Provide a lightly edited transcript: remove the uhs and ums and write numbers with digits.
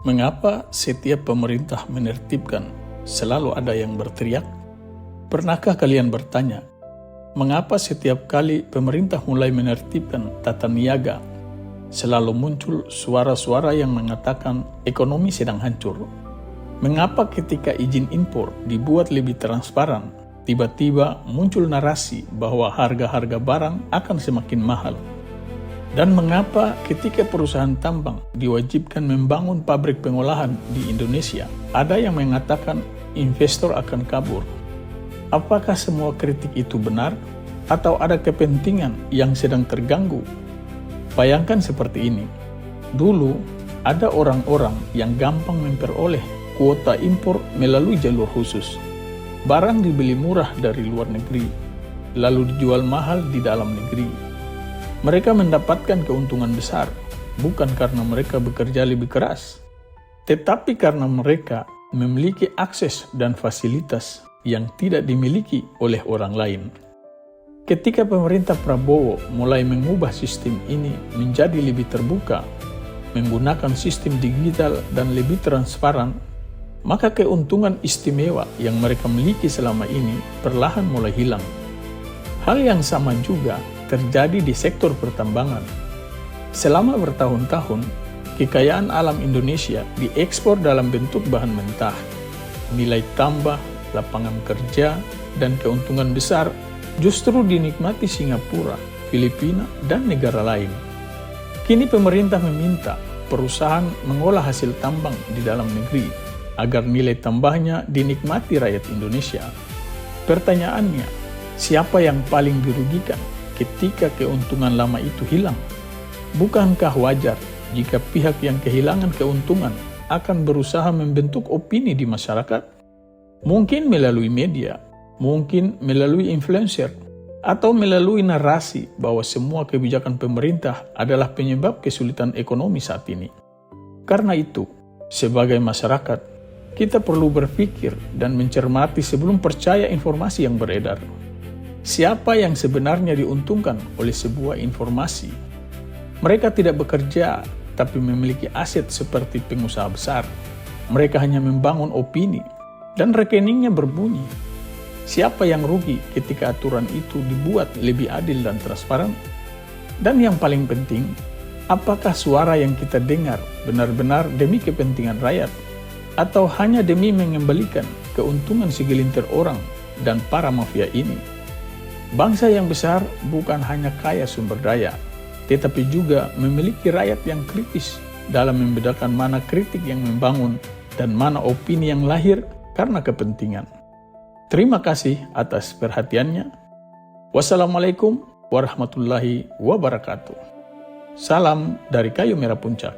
Mengapa setiap pemerintah menertibkan selalu ada yang berteriak? Pernahkah kalian bertanya, mengapa setiap kali pemerintah mulai menertibkan tata niaga, selalu muncul suara-suara yang mengatakan ekonomi sedang hancur? Mengapa ketika izin impor dibuat lebih transparan, tiba-tiba muncul narasi bahwa harga-harga barang akan semakin mahal? Dan mengapa ketika perusahaan tambang diwajibkan membangun pabrik pengolahan di Indonesia, ada yang mengatakan investor akan kabur? Apakah semua kritik itu benar? Atau ada kepentingan yang sedang terganggu? Bayangkan seperti ini. Dulu, ada orang-orang yang gampang memperoleh kuota impor melalui jalur khusus. Barang dibeli murah dari luar negeri, lalu dijual mahal di dalam negeri. Mereka mendapatkan keuntungan besar, bukan karena mereka bekerja lebih keras, tetapi karena mereka memiliki akses dan fasilitas yang tidak dimiliki oleh orang lain. Ketika pemerintah Prabowo mulai mengubah sistem ini menjadi lebih terbuka, menggunakan sistem digital dan lebih transparan, maka keuntungan istimewa yang mereka miliki selama ini perlahan mulai hilang. Hal yang sama juga terjadi di sektor pertambangan. Selama bertahun-tahun, kekayaan alam Indonesia diekspor dalam bentuk bahan mentah. Nilai tambah, lapangan kerja, dan keuntungan besar justru dinikmati Singapura, Filipina, dan negara lain. Kini pemerintah meminta perusahaan mengolah hasil tambang di dalam negeri agar nilai tambahnya dinikmati rakyat Indonesia. Pertanyaannya, siapa yang paling dirugikan ketika keuntungan lama itu hilang? Bukankah wajar jika pihak yang kehilangan keuntungan akan berusaha membentuk opini di masyarakat? Mungkin melalui media, mungkin melalui influencer, atau melalui narasi bahwa semua kebijakan pemerintah adalah penyebab kesulitan ekonomi saat ini. Karena itu, sebagai masyarakat, kita perlu berpikir dan mencermati sebelum percaya informasi yang beredar. Siapa yang sebenarnya diuntungkan oleh sebuah informasi? Mereka tidak bekerja, tapi memiliki aset seperti pengusaha besar. Mereka hanya membangun opini, dan rekeningnya berbunyi. Siapa yang rugi ketika aturan itu dibuat lebih adil dan transparan? Dan yang paling penting, apakah suara yang kita dengar benar-benar demi kepentingan rakyat, atau hanya demi mengembalikan keuntungan segelintir orang dan para mafia ini? Bangsa yang besar bukan hanya kaya sumber daya, tetapi juga memiliki rakyat yang kritis dalam membedakan mana kritik yang membangun dan mana opini yang lahir karena kepentingan. Terima kasih atas perhatiannya. Wassalamualaikum warahmatullahi wabarakatuh. Salam dari Kayu Merah Puncak.